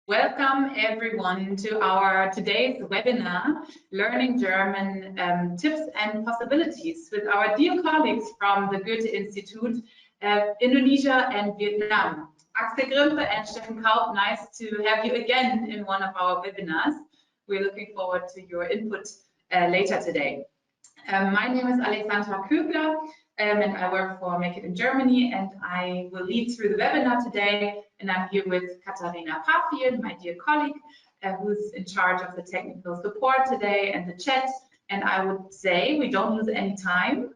Welcome everyone to our today's webinar, Learning German Tips and Possibilities with our dear colleagues from the Goethe-Institut, Indonesia and Vietnam. Axel Grimpe and Steffen Kaup, nice to have you again in one of our webinars. We're looking forward to your input later today. My name is Alexandra Kögler and I work for Make It in Germany, and I will lead through the webinar today. And I'm here with Katharina Pafiel, my dear colleague, who's in charge of the technical support today and the chat. And I would say we don't lose any time.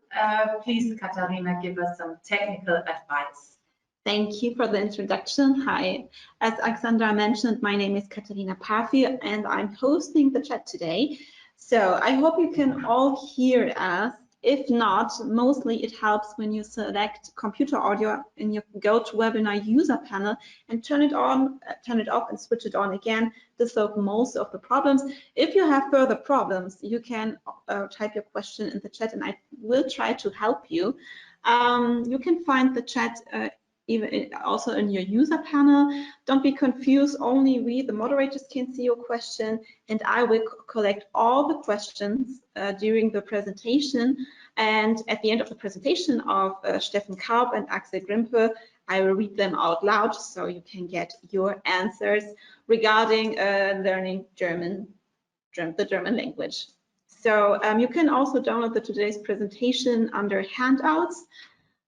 Please, Katharina, give us some technical advice. Thank you for the introduction. Hi, as Alexandra mentioned, my name is Katharina Pafiel and I'm hosting the chat today. So I hope you can all hear us. If not, mostly it helps when you select computer audio in your GoToWebinar user panel and turn it on, turn it off and switch it on again. This solves most of the problems. If you have further problems, you can type your question in the chat and I will try to help you. You can find the chat also in your user panel. Don't be confused, only we, the moderators, can see your question, and I will collect all the questions during the presentation. And at the end of the presentation of Steffen Kaup and Axel Grimpe, I will read them out loud so you can get your answers regarding learning the German language. So you can also download today's presentation under handouts.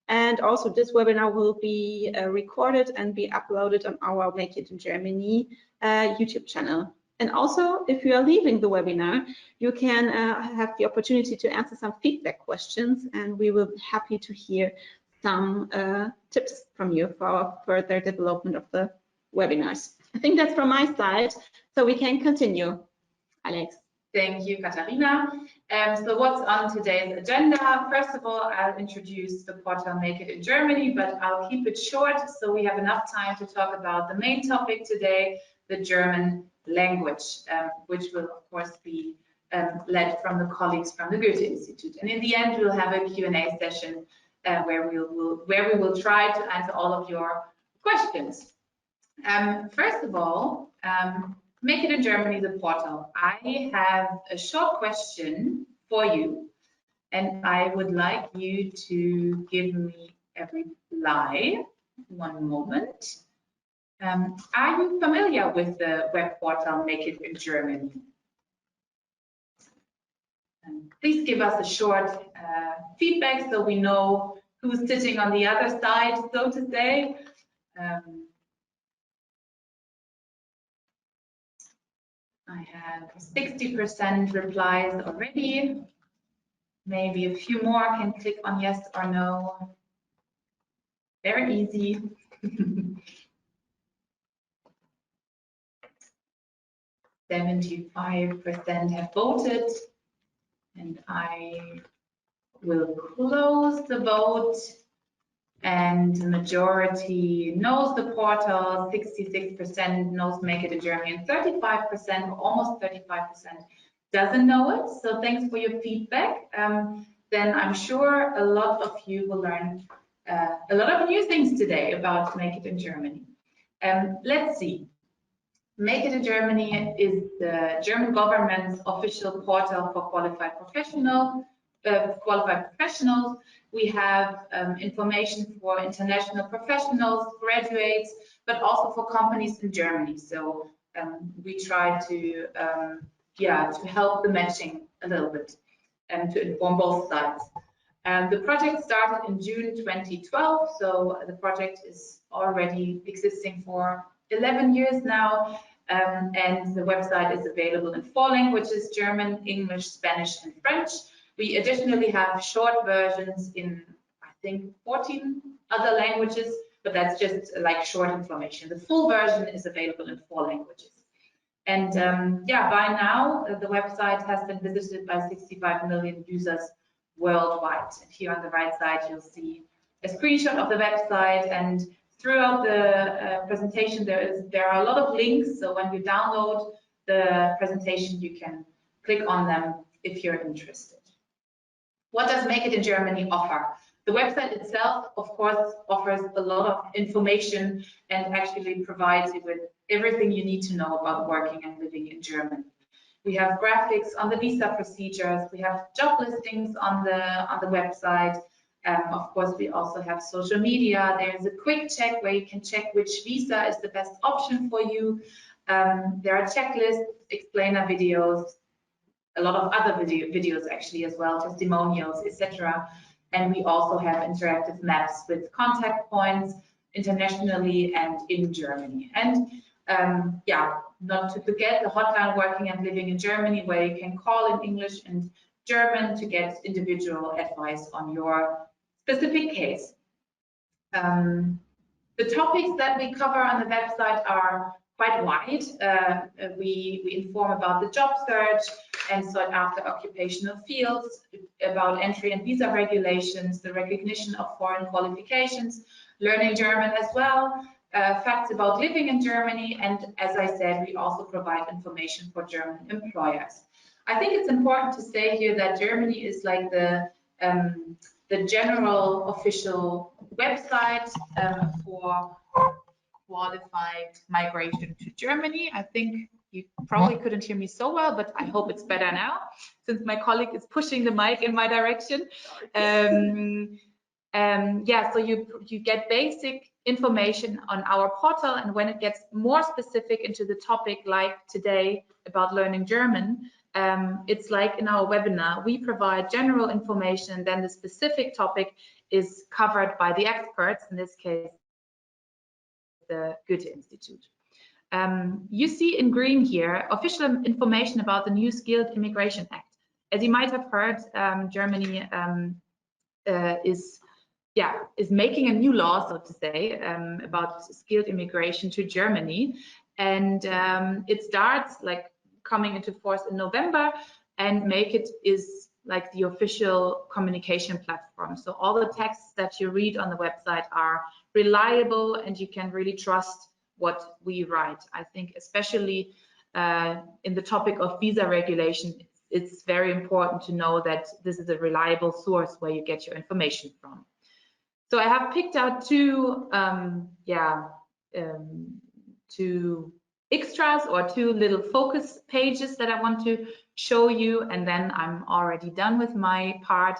And also this webinar will be recorded and be uploaded on our Make It in Germany YouTube channel. And also, if you are leaving the webinar, you can have the opportunity to answer some feedback questions, and we will be happy to hear some tips from you for our further development of the webinars. I think that's from my side, so we can continue. Alex. Thank you, Katharina. So what's on today's agenda? First of all, I'll introduce the portal Make It in Germany, but I'll keep it short so we have enough time to talk about the main topic today, the German language, which will of course be led from the colleagues from the Goethe-Institut. And in the end, we'll have a Q&A session where we will try to answer all of your questions. First of all, Make It in Germany, the portal. I have a short question for you, and I would like you to give me a reply. One moment. Are you familiar with the web portal Make It in Germany? Please give us a short feedback so we know who's sitting on the other side, so to say. I have 60% replies already. Maybe a few more can click on yes or no. Very easy. 75% have voted, and I will close the vote. And the majority knows the portal, 66% knows Make It in Germany, and 35%, or almost 35%, doesn't know it. So thanks for your feedback. Then I'm sure a lot of you will learn a lot of new things today about Make It in Germany. Let's see. Make It in Germany is the German government's official portal for qualified professionals. We have information for international professionals, graduates, but also for companies in Germany. So we try to help the matching a little bit and to inform both sides. The project started in June 2012, so the project is already existing for 11 years now, and the website is available in 4 languages: German, English, Spanish, and French. We additionally have short versions in, I think, 14 other languages, but that's just like short information. The full version is available in 4 languages. And by now, the website has been visited by 65 million users worldwide. And here on the right side, you'll see a screenshot of the website. And throughout the presentation, there are a lot of links. So when you download the presentation, you can click on them if you're interested. What does Make It in Germany offer? The website itself, of course, offers a lot of information and actually provides you with everything you need to know about working and living in Germany. We have graphics on the visa procedures. We have job listings on the website. Of course, we also have social media. There's a quick check where you can check which visa is the best option for you. There are checklists, explainer videos, a lot of other videos actually as well, testimonials, etc. And we also have interactive maps with contact points internationally and in Germany. And yeah, not to forget the hotline Working and Living in Germany, where you can call in English and German to get individual advice on your specific case. The topics that we cover on the website are quite wide. We inform about the job search and sought after occupational fields, about entry and visa regulations, the recognition of foreign qualifications, learning German as well, facts about living in Germany, and as I said, we also provide information for German employers. I think it's important to say here that Germany is like the general official website for qualified migration to Germany. I think you probably couldn't hear me so well, but I hope it's better now, since my colleague is pushing the mic in my direction. Yeah, so you get basic information on our portal, and when it gets more specific into the topic, like today about learning German, it's like in our webinar, we provide general information, then the specific topic is covered by the experts, in this case, the Goethe-Institut. You see in green here, official information about the new Skilled Immigration Act. As you might have heard, Germany is making a new law, so to say, about skilled immigration to Germany. And it starts like coming into force in November, and Make It is like the official communication platform. So all the texts that you read on the website are reliable, and you can really trust what we write. I think especially in the topic of visa regulation, it's very important to know that this is a reliable source where you get your information from. So I have picked out two extras, or two little focus pages that I want to show you, and then I'm already done with my part.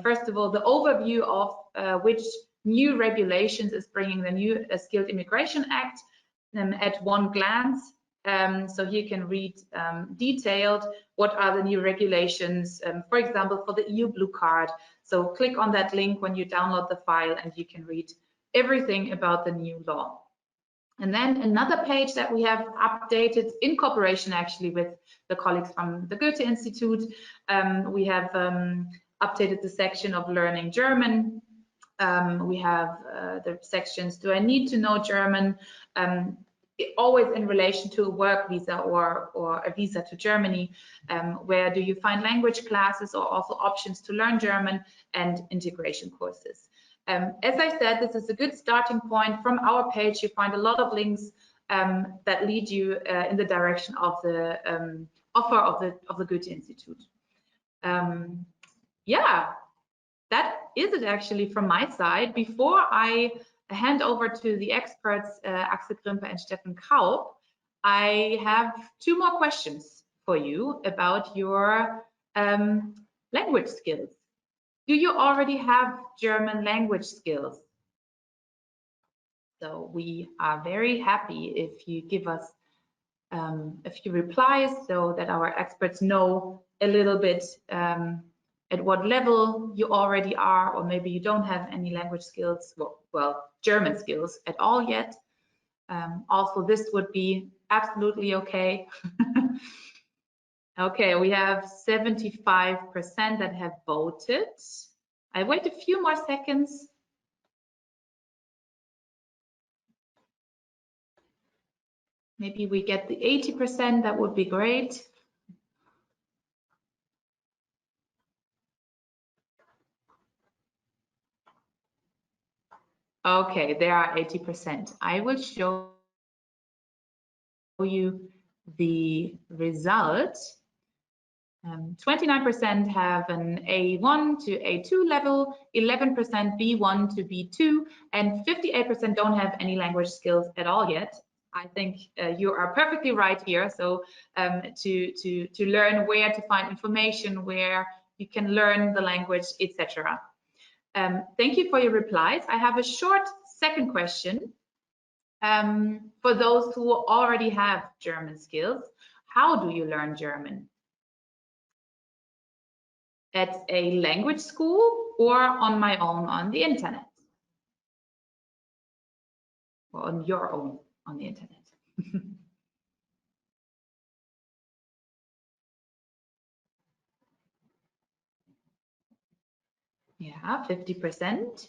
First of all, the overview of which new regulations is bringing the new Skilled Immigration Act at one glance. So here you can read detailed what are the new regulations, for example, for the EU Blue Card. So click on that link when you download the file, and you can read everything about the new law. And then another page that we have updated in cooperation actually with the colleagues from the Goethe-Institut. We have updated the section of learning German. We have the sections, do I need to know German? Always in relation to a work visa or a visa to Germany. Where do you find language classes, or also options to learn German, and integration courses. As I said, this is a good starting point. From our page, you find a lot of links that lead you in the direction of the offer of the Goethe-Institut. Yeah, that is it actually from my side. Before I hand over to the experts, Axel Grimpe and Steffen Kaup, I have two more questions for you about your language skills. Do you already have German language skills? So we are very happy if you give us a few replies, so that our experts know a little bit at what level you already are, or maybe you don't have any language skills, well, German skills at all yet. Also, this would be absolutely okay. Okay, we have 75% that have voted. I wait a few more seconds. Maybe we get the 80%, that would be great. Okay, there are 80%. I will show you the result. 29% have an A1 to A2 level, 11% B1 to B2, and 58% don't have any language skills at all yet. I think you are perfectly right here. So to learn where to find information, where you can learn the language, etc. Thank you for your replies. I have a short second question for those who already have German skills. How do you learn German? At a language school or on my own on the internet? Or on your own on the internet? Yeah, 50%.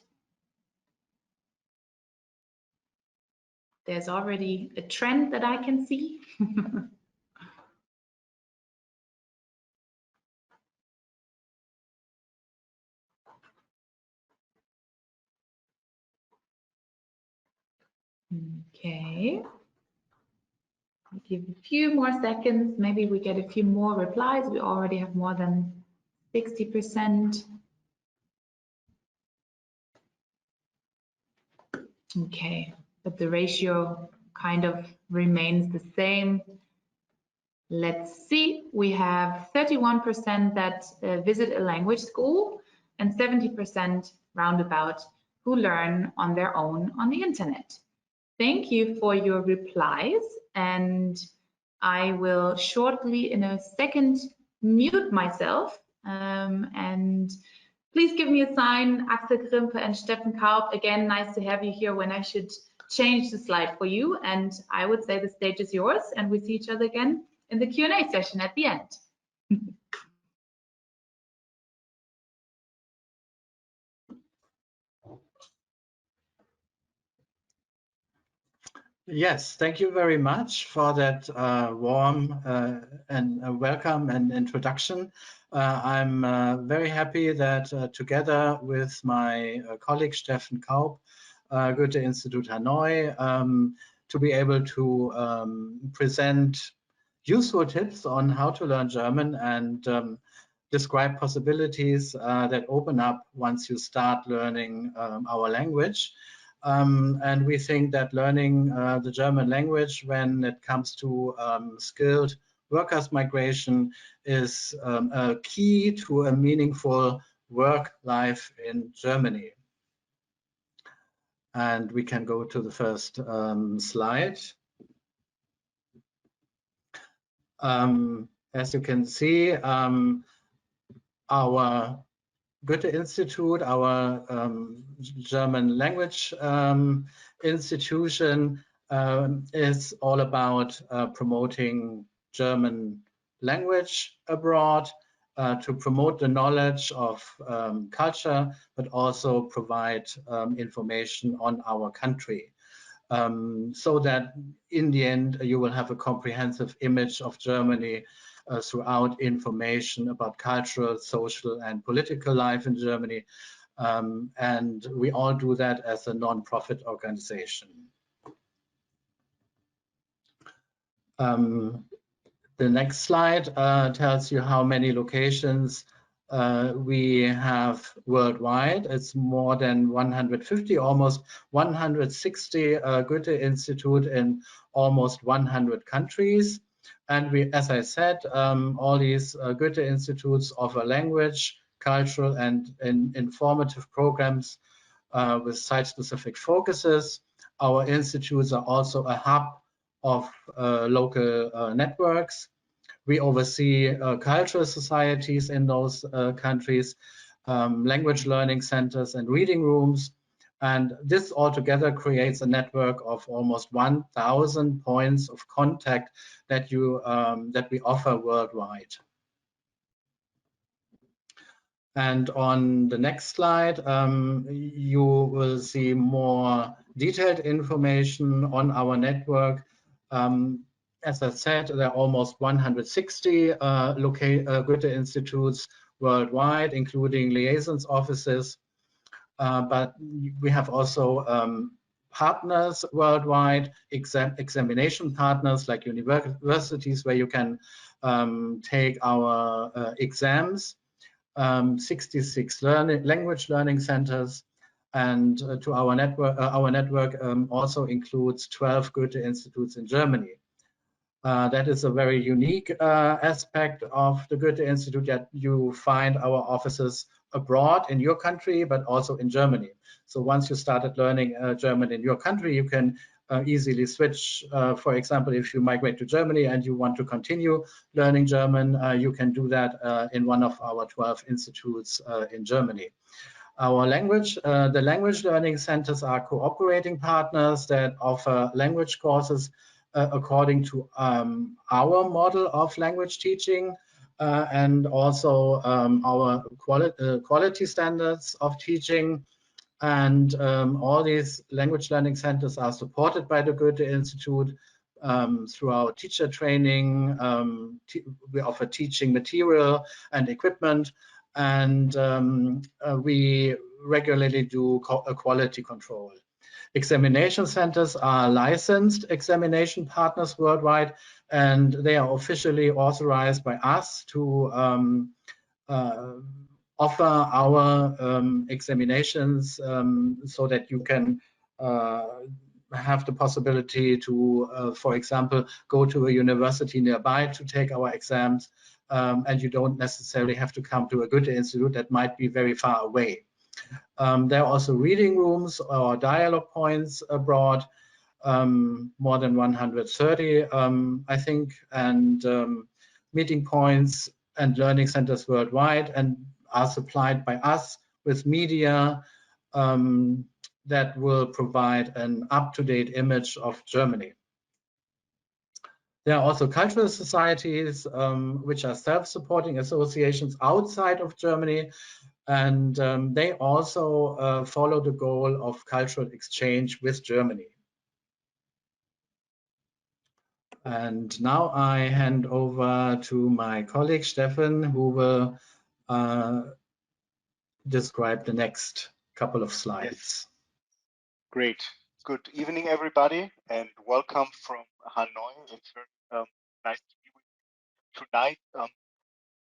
There's already a trend that I can see. Okay. I'll give a few more seconds. Maybe we get a few more replies. We already have more than 60%. Okay, but the ratio kind of remains the same. Let's see, we have 31% that visit a language school and 70% roundabout who learn on their own on the internet. Thank you for your replies, and I will shortly in a second mute myself, and please give me a sign, Axel Krimpe and Steffen Kaup. Again, nice to have you here when I should change the slide for you, and I would say the stage is yours, and we see each other again in the Q&A session at the end. Yes, thank you very much for that warm and welcome and introduction. I'm very happy that together with my colleague Steffen Kaup, Goethe-Institut Hanoi, to be able to present useful tips on how to learn German and describe possibilities that open up once you start learning our language. And we think that learning the German language when it comes to skilled workers migration is a key to a meaningful work life in Germany. And we can go to the first slide. As you can see, our Goethe-Institut, our German language institution, is all about promoting German language abroad, to promote the knowledge of culture, but also provide information on our country. So that in the end you will have a comprehensive image of Germany throughout information about cultural, social, and political life in Germany. And we all do that as a non-profit organization. The next slide tells you how many locations we have worldwide. It's more than 150, almost 160 Goethe-Institut in almost 100 countries. And we, as I said, all these Goethe-Institutes offer language, cultural, and informative programs with site-specific focuses. Our institutes are also a hub of local networks. We oversee cultural societies in those countries, language learning centers, and reading rooms. And this altogether creates a network of almost 1,000 points of contact that we offer worldwide. And on the next slide, you will see more detailed information on our network. As I said, there are almost 160 Goethe-Instituts worldwide, including liaisons offices. But we have also partners worldwide, examination partners like universities where you can take our exams, 66 language learning centers, And to our network also includes 12 Goethe-Institutes in Germany. That is a very unique aspect of the Goethe-Institut, that you find our offices abroad in your country, but also in Germany. So once you started learning German in your country, you can easily switch. For example, if you migrate to Germany and you want to continue learning German, you can do that in one of our 12 institutes in Germany. Our the language learning centers are cooperating partners that offer language courses according to our model of language teaching and also our quality standards of teaching. And all these language learning centers are supported by the Goethe-Institut through our teacher training. We offer teaching material and equipment, and we regularly do quality control. Examination centers are licensed examination partners worldwide, and they are officially authorized by us to offer our examinations so that you can have the possibility to, for example, go to a university nearby to take our exams, and you don't necessarily have to come to a Goethe-Institut that might be very far away. There are also reading rooms or dialogue points abroad, more than 130, I think, and meeting points and learning centers worldwide, and are supplied by us with media that will provide an up-to-date image of Germany. There are also cultural societies, which are self-supporting associations outside of Germany, and they also follow the goal of cultural exchange with Germany. And now I hand over to my colleague Steffen, who will describe the next couple of slides. Yes. Great. Good evening, everybody, and welcome from Hanoi. It's very nice to be with you tonight.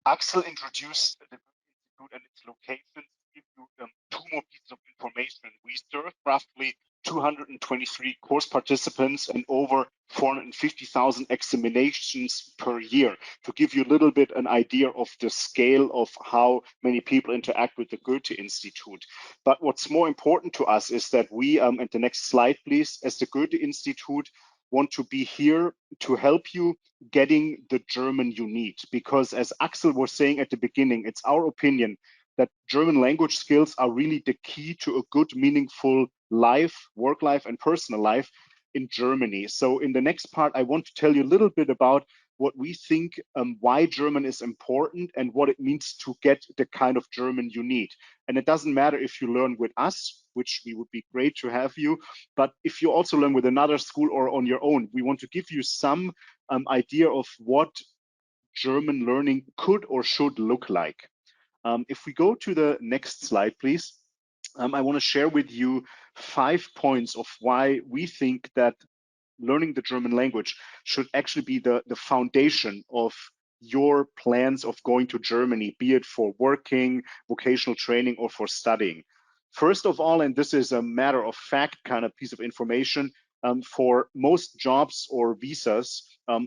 Axel introduced the Institute and its locations. To give you two more pieces of information. We serve roughly 223 course participants and over 450,000 examinations per year, to give you a little bit an idea of the scale of how many people interact with the Goethe-Institut. But what's more important to us is that we, and the next slide please, as the Goethe-Institut want to be here to help you getting the German you need. Because as Axel was saying at the beginning, it's our opinion that German language skills are really the key to a good, meaningful life, work life and personal life in Germany. So in the next part, I want to tell you a little bit about what we think, why German is important and what it means to get the kind of German you need. And it doesn't matter if you learn with us, which we would be great to have you, but if you also learn with another school or on your own, we want to give you some idea of what German learning could or should look like. If we go to the next slide, please. I want to share with you 5 points of why we think that learning the German language should actually be the foundation of your plans of going to Germany, be it for working, vocational training, or for studying. First of all, and this is a matter of fact kind of piece of information, for most jobs or visas,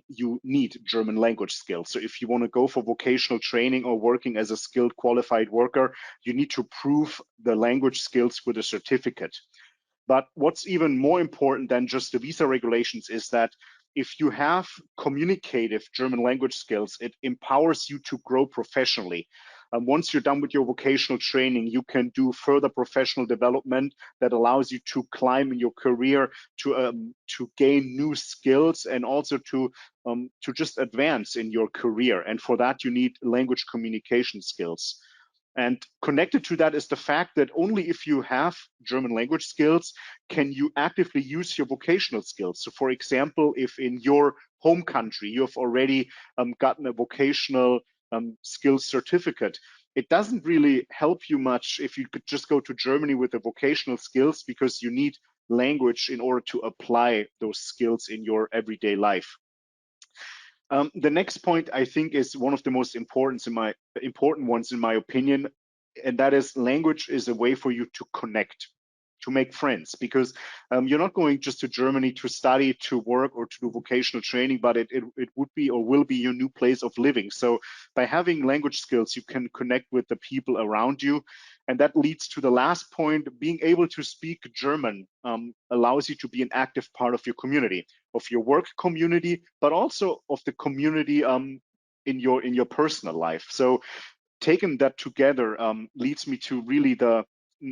you need German language skills. So if you want to go for vocational training or working as a skilled qualified worker, you need to prove the language skills with a certificate. But what's even more important than just the visa regulations is that if you have communicative German language skills, it empowers you to grow professionally. Once you're done with your vocational training, you can do further professional development that allows you to climb in your career, to gain new skills, and also to just advance in your career. And for that, you need language communication skills. And connected to that is the fact that only if you have German language skills can you actively use your vocational skills. So for example, if in your home country you have already gotten a vocational skills certificate, it doesn't really help you much if you could just go to Germany with the vocational skills, because you need language in order to apply those skills in your everyday life. The next point, I think, is one of the most important ones in my opinion, and that is language is a way for you to connect. to make friends, because you're not going just to Germany to study, to work, or to do vocational training, but it would be or will be your new place of living. So by having language skills, you can connect with the people around you. And that leads to the last point. Being able to speak German allows you to be an active part of your community, of your work community, but also of the community in your personal life. So taking that together leads me to really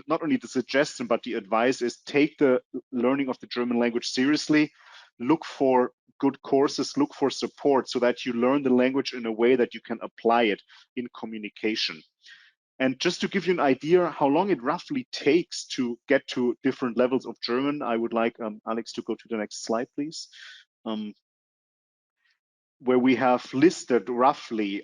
not only the suggestion, but the advice is take the learning of the German language seriously. Look for good courses, look for support so that you learn the language in a way that you can apply it in communication. And just to give you an idea how long it roughly takes to get to different levels of German, I would like Alex to go to the next slide, please. Where we have listed roughly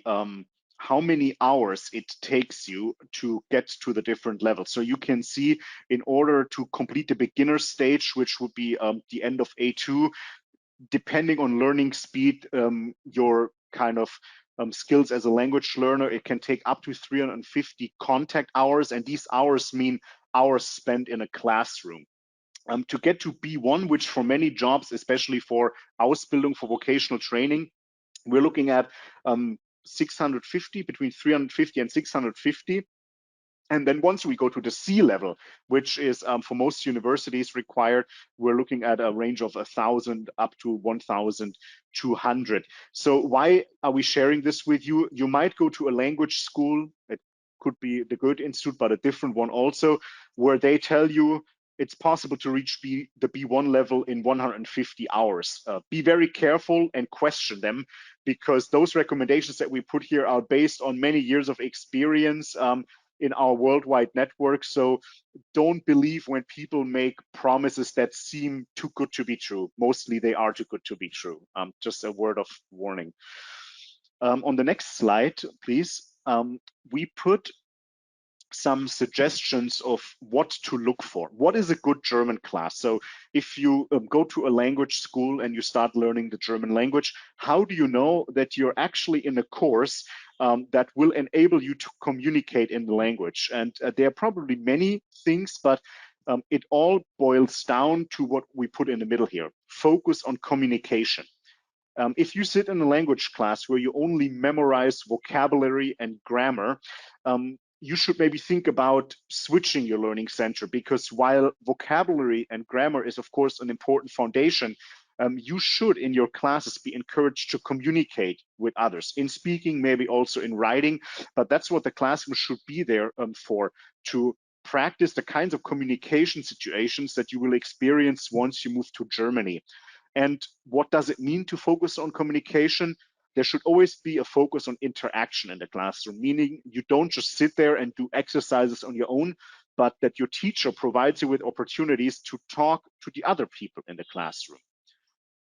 how many hours it takes you to get to the different levels. So you can see, in order to complete the beginner stage, which would be the end of A2, depending on learning speed, your kind of skills as a language learner, it can take up to 350 contact hours. And these hours mean hours spent in a classroom. To get to B1, which for many jobs, especially for Ausbildung, for vocational training, we're looking at 650, between 350 and 650. And then once we go to the C level, which is for most universities required, we're looking at a range of 1,000 up to 1,200. So why are we sharing this with you? You might go to a language school. It could be the Goethe-Institut, but a different one also, where they tell you it's possible to reach the B1 level in 150 hours. Be very careful and question them, because those recommendations that we put here are based on many years of experience in our worldwide network. So don't believe when people make promises that seem too good to be true. Mostly they are too good to be true. Just a word of warning. On the next slide, please, we put some suggestions of what to look for. What is a good German class? So if you go to a language school and you start learning the German language, how do you know that you're actually in a course that will enable you to communicate in the language? And there are probably many things, but it all boils down to what we put in the middle here: focus on communication. If you sit in a language class where you only memorize vocabulary and grammar, you should maybe think about switching your learning center, because while vocabulary and grammar is of course an important foundation, you should in your classes be encouraged to communicate with others, in speaking, maybe also in writing, but that's what the classroom should be there for, to practice the kinds of communication situations that you will experience once you move to Germany. And what does it mean to focus on communication? There should always be a focus on interaction in the classroom, meaning you don't just sit there and do exercises on your own, but that your teacher provides you with opportunities to talk to the other people in the classroom.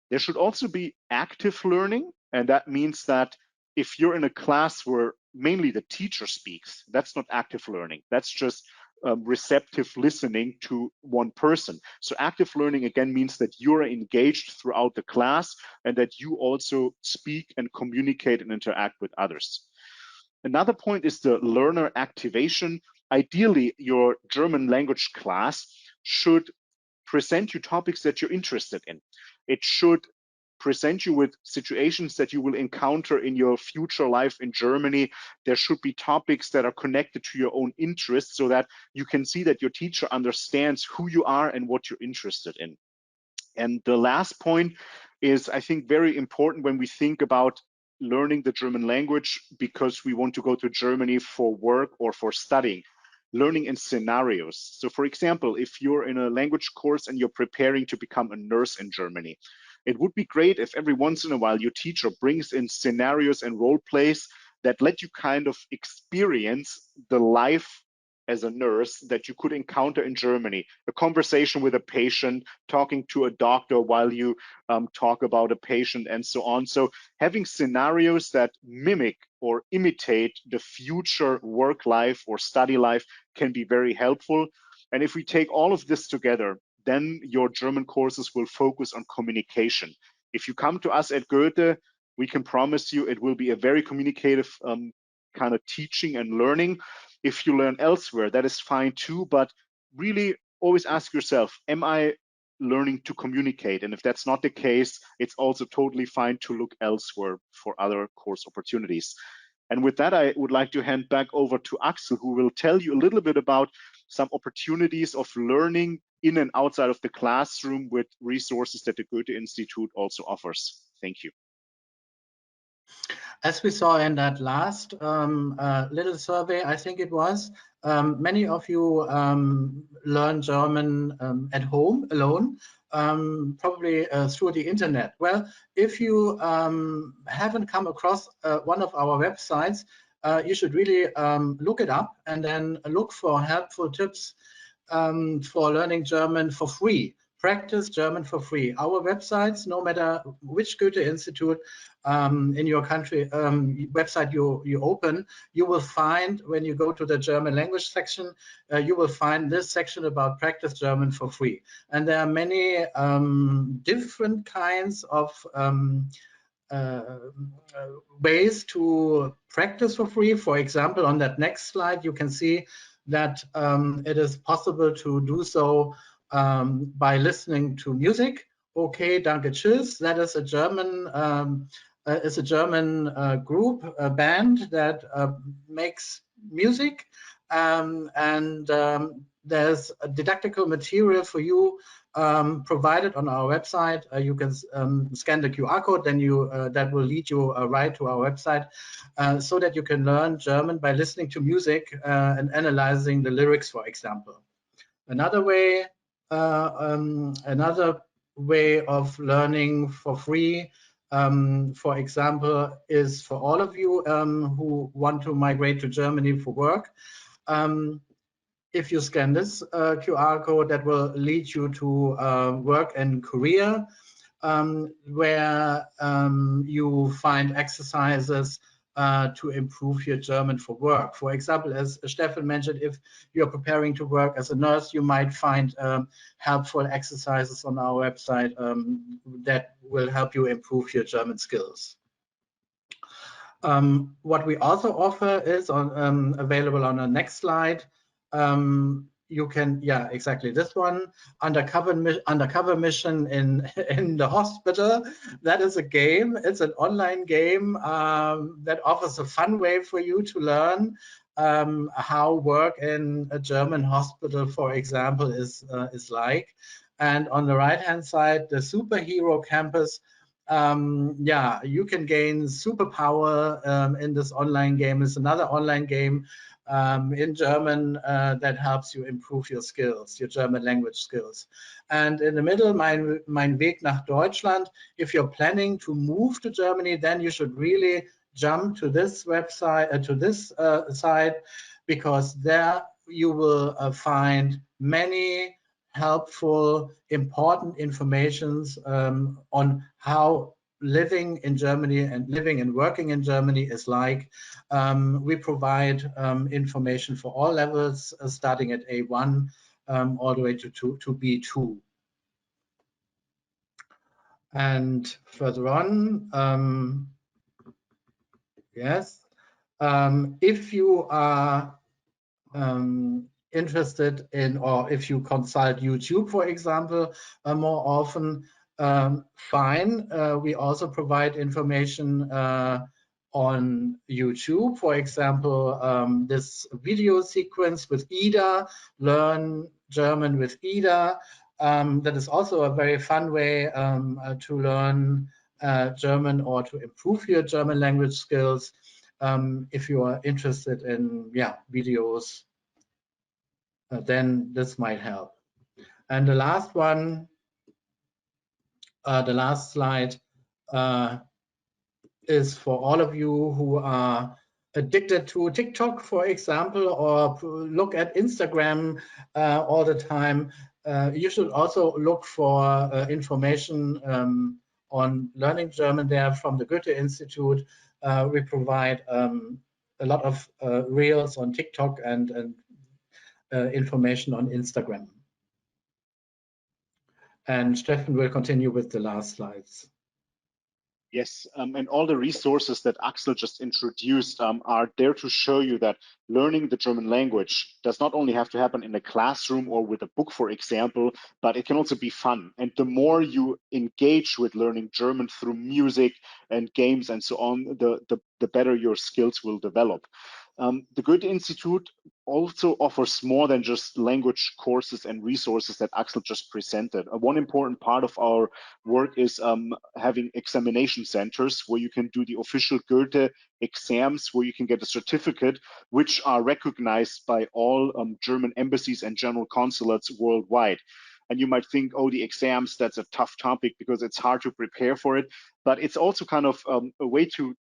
There should also be active learning, and that means that if you're in a class where mainly the teacher speaks, that's not active learning. That's just receptive listening to one person. So active learning again means that you're engaged throughout the class and that you also speak and communicate and interact with others. Another point is the learner activation. Ideally, your German language class should present you topics that you're interested in. It should present you with situations that you will encounter in your future life in Germany. There should be topics that are connected to your own interests so that you can see that your teacher understands who you are and what you're interested in. And the last point is, I think, very important when we think about learning the German language because we want to go to Germany for work or for studying. Learning in scenarios. So for example, if you're in a language course and you're preparing to become a nurse in Germany, it would be great if every once in a while your teacher brings in scenarios and role plays that let you kind of experience the life as a nurse that you could encounter in Germany. A conversation with a patient, talking to a doctor while you talk about a patient and so on. So having scenarios that mimic or imitate the future work life or study life can be very helpful. And if we take all of this together, then your German courses will focus on communication. If you come to us at Goethe, we can promise you it will be a very communicative kind of teaching and learning. If you learn elsewhere, that is fine too, but really always ask yourself, am I learning to communicate? And if that's not the case, it's also totally fine to look elsewhere for other course opportunities. And with that, I would like to hand back over to Axel, who will tell you a little bit about some opportunities of learning in and outside of the classroom with resources that the Goethe-Institut also offers. Thank you. As we saw in that last little survey, I think it was, many of you learn German at home alone, probably through the internet. Well, if you haven't come across one of our websites, you should really look it up and then look for helpful tips for learning German for free. Practice German for free. Our websites, no matter which Goethe-Institut in your country website you open, you will find, when you go to the German language section, you will find this section about practice German for free. And there are many different kinds of ways to practice for free. For example, on that next slide, you can see that it is possible to do so by listening to music. Okay, danke, tschüss. That is a German group, a band that makes music, and there's a didactical material for you provided on our website. You can scan the QR code, then that will lead you right to our website, so that you can learn German by listening to music and analyzing the lyrics, for example. Another way of learning for free, for example, is for all of you who want to migrate to Germany for work. If you scan this QR code, that will lead you to work in Korea, where you find exercises to improve your German for work. For example, as Stefan mentioned, if you're preparing to work as a nurse, you might find helpful exercises on our website that will help you improve your German skills. What we also offer is available on the next slide. You can, yeah, exactly this one, undercover mission in the hospital. That is a game. It's an online game that offers a fun way for you to learn how work in a German hospital, for example, is like. And on the right hand side, the superhero campus. Yeah, you can gain superpower in this online game. It's another online game in German that helps you improve your skills, your German language skills. And in the middle, mein Weg nach Deutschland. If you're planning to move to Germany, then you should really jump to this website, to this site, because there you will find many helpful, important informations on how living in Germany and living and working in Germany is like. We provide information for all levels, starting at A1 all the way to B2. And further on, yes, if you are interested in, or if you consult YouTube, for example, more often, fine. We also provide information on YouTube. For example, this video sequence with Ida, Learn German with Ida. That is also a very fun way to learn German or to improve your German language skills. If you are interested in, yeah, videos, then this might help. And the last one, the last slide, is for all of you who are addicted to TikTok, for example, or look at Instagram all the time. You should also look for information on learning German there from the Goethe-Institut. We provide a lot of reels on TikTok and information on Instagram. And Stefan will continue with the last slides. Yes, and all the resources that Axel just introduced are there to show you that learning the German language does not only have to happen in a classroom or with a book, for example, but it can also be fun. And the more you engage with learning German through music and games and so on, the better your skills will develop. The Goethe-Institut also offers more than just language courses and resources that Axel just presented. One important part of our work is having examination centers where you can do the official Goethe exams, where you can get a certificate, which are recognized by all German embassies and general consulates worldwide. And you might think, oh, the exams, that's a tough topic because it's hard to prepare for it. But it's also kind of a way to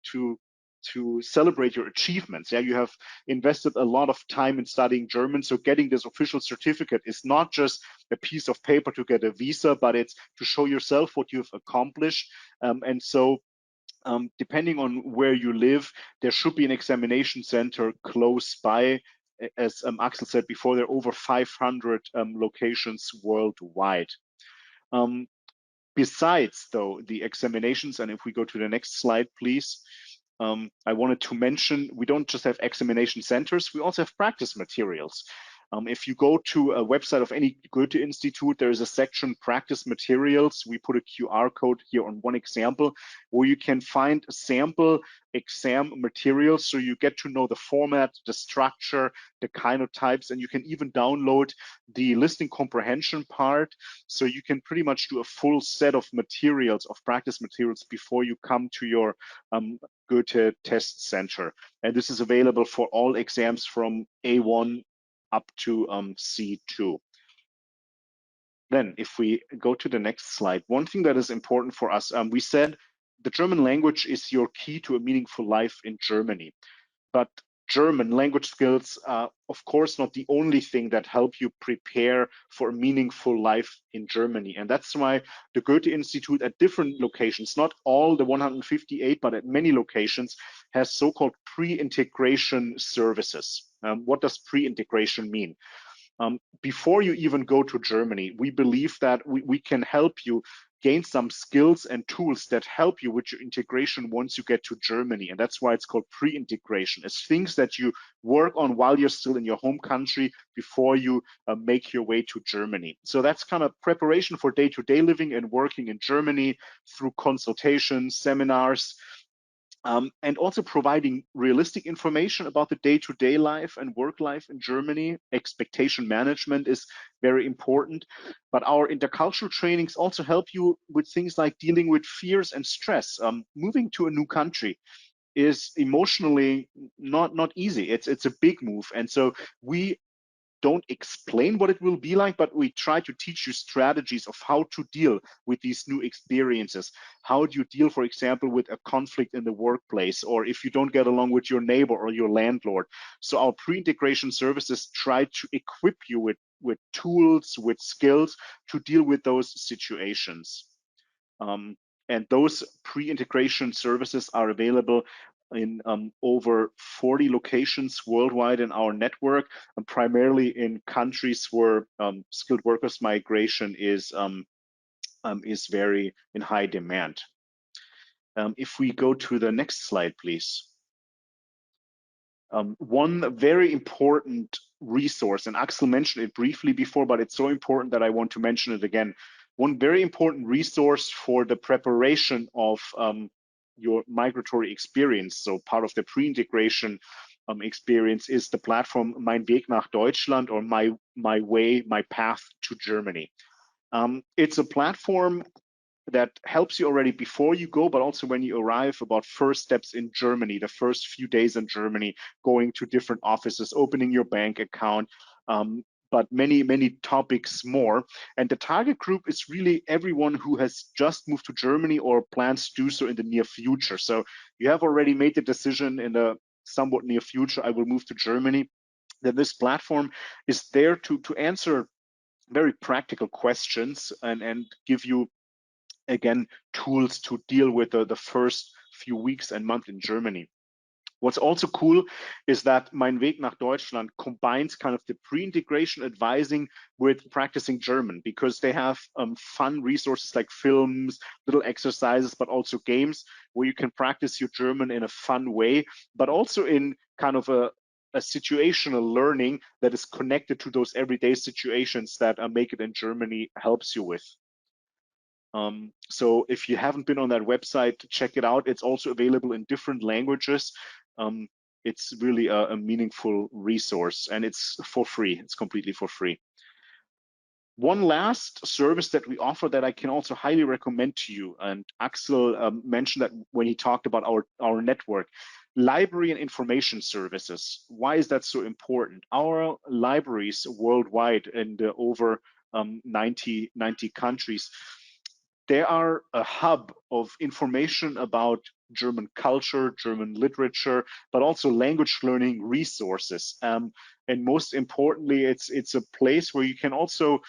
celebrate your achievements. Yeah, you have invested a lot of time in studying German, so getting this official certificate is not just a piece of paper to get a visa, but it's to show yourself what you've accomplished. And so depending on where you live, there should be an examination center close by. As Axel said before, there are over 500 locations worldwide. Besides, though, the examinations, and if we go to the next slide, please, I wanted to mention we don't just have examination centers, we also have practice materials. If you go to a website of any Goethe-Institut, there is a section practice materials. We put a QR code here on one example where you can find sample exam materials, so you get to know the format, the structure, the types, and you can even download the listening comprehension part, so you can pretty much do a full set of materials, of practice materials, before you come to your Goethe test center. And this is available for all exams from A1 up to C2. Then if we go to the next slide, one thing that is important for us, we said the German language is your key to a meaningful life in Germany. But German language skills are, of course, not the only thing that help you prepare for a meaningful life in Germany. And that's why the Goethe-Institut at different locations, not all the 158, but at many locations, has so-called pre-integration services. What does pre-integration mean? Before you even go to Germany, we believe that we can help you gain some skills and tools that help you with your integration once you get to Germany. And that's why it's called pre-integration. It's things that you work on while you're still in your home country before you make your way to Germany. So that's kind of preparation for day-to-day living and working in Germany through consultations, seminars, and also providing realistic information about the day-to-day life and work life in Germany. Expectation management is very important, but our intercultural trainings also help you with things like dealing with fears and stress. Moving to a new country is emotionally not easy. It's a big move, and so we don't explain what it will be like, but we try to teach you strategies of how to deal with these new experiences. How do you deal, for example, with a conflict in the workplace, or if you don't get along with your neighbor or your landlord? So our pre-integration services try to equip you with tools, with skills to deal with those situations. And those pre-integration services are available in over 40 locations worldwide in our network, and primarily in countries where skilled workers migration is very in high demand. If we go to the next slide, please. One very important resource, and Axel mentioned it briefly before, but it's so important that I want to mention it again. One very important resource for the preparation of your migratory experience, so part of the pre-integration experience, is the platform Mein Weg nach Deutschland, or My Way, My Path to Germany. It's a platform that helps you already before you go, but also when you arrive, about first steps in Germany, the first few days in Germany, going to different offices, opening your bank account, but many topics more. And the target group is really everyone who has just moved to Germany or plans to do so in the near future. So you have already made the decision in the somewhat near future, I will move to Germany. Then this platform is there to answer very practical questions and give you, again, tools to deal with the first few weeks and months in Germany. What's also cool is that Mein Weg nach Deutschland combines kind of the pre-integration advising with practicing German, because they have fun resources like films, little exercises, but also games where you can practice your German in a fun way, but also in kind of a situational learning that is connected to those everyday situations that Make It in Germany helps you with. So if you haven't been on that website, check it out. It's also available in different languages. It's really a meaningful resource, and it's for free. It's completely for free. One last service that we offer that I can also highly recommend to you, and Axel mentioned that when he talked about our network, library and information services. Why is that so important? Our libraries worldwide in over 90 countries, they are a hub of information about German culture, German literature, but also language learning resources. And most importantly, it's a place where you can also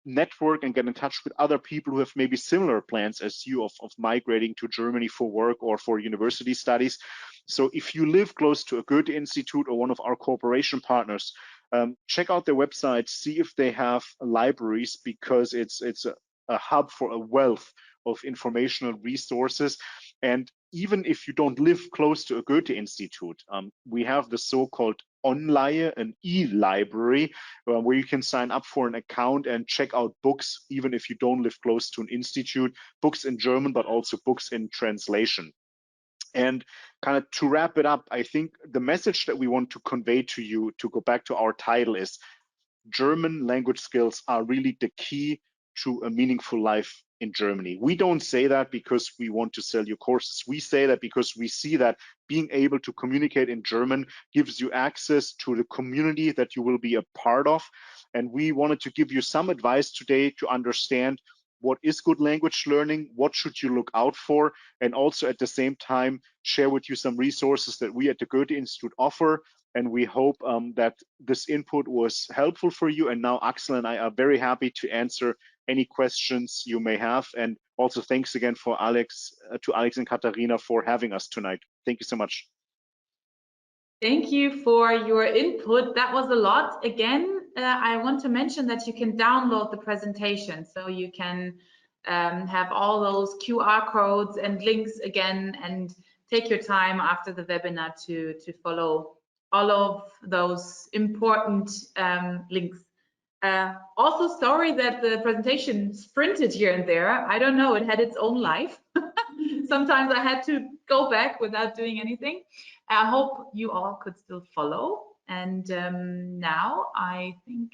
network and get in touch with other people who have maybe similar plans as you of migrating to Germany for work or for university studies. So if you live close to a Goethe-Institut or one of our cooperation partners, check out their website, see if they have libraries, because it's a hub for a wealth of informational resources. And even if you don't live close to a Goethe-Institut, we have the so-called Online, an e-library, where you can sign up for an account and check out books, even if you don't live close to an institute, books in German, but also books in translation. And kind of to wrap it up, I think the message that we want to convey to you, to go back to our title, is German language skills are really the key to a meaningful life in Germany. We don't say that because we want to sell you courses. We say that because we see that being able to communicate in German gives you access to the community that you will be a part of. And we wanted to give you some advice today to understand what is good language learning, what should you look out for, and also at the same time share with you some resources that we at the Goethe-Institut offer. And we hope that this input was helpful for you. And now Axel and I are very happy to answer any questions you may have. And also thanks again for Alex and Katharina for having us tonight. Thank you so much. Thank you for your input. That was a lot. Again, I want to mention that you can download the presentation, so you can have all those QR codes and links again, and take your time after the webinar to follow all of those important links. Also, sorry that the presentation sprinted here and there. I don't know, it had its own life. Sometimes I had to go back without doing anything. I hope you all could still follow. And now I think,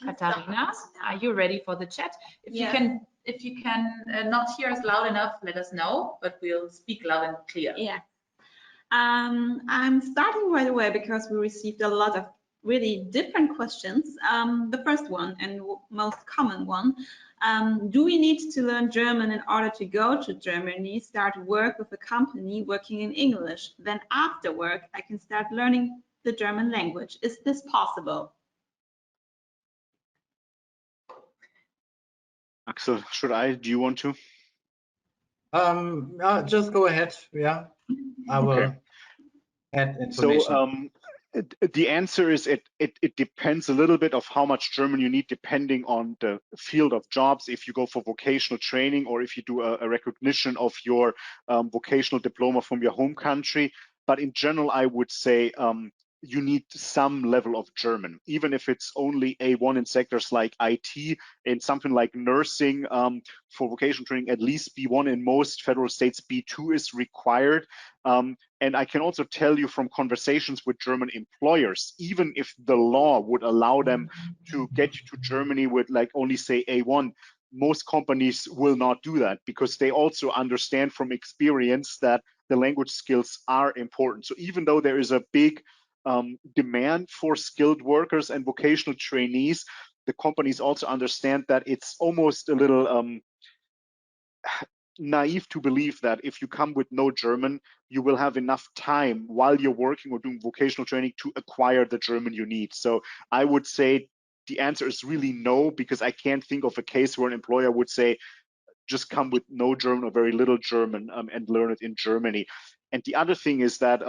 Katharina, are you ready for the chat? If you can not hear us loud enough, let us know, but we'll speak loud and clear. Yeah. I'm starting right away because we received a lot of really different questions. The first one and most common one, do we need to learn German in order to go to Germany, start work with a company working in English? Then after work, I can start learning the German language. Is this possible? Axel, do you want to? Just go ahead. Yeah, I will. Okay. Add information. So the answer is it depends a little bit of how much German you need, depending on the field of jobs. If you go for vocational training, or if you do a recognition of your vocational diploma from your home country. But in general, I would say you need some level of German, even if it's only A1 in sectors like IT, in something like nursing. For vocational training, at least B1. In most federal states, B2 is required. And I can also tell you from conversations with German employers, even if the law would allow them to get you to Germany with like only say A1, most companies will not do that, because they also understand from experience that the language skills are important. So even though there is a big demand for skilled workers and vocational trainees, the companies also understand that it's almost a little naive to believe that if you come with no German, you will have enough time while you're working or doing vocational training to acquire the German you need. So I would say the answer is really no, because I can't think of a case where an employer would say, just come with no German or very little German and learn it in Germany. And the other thing is that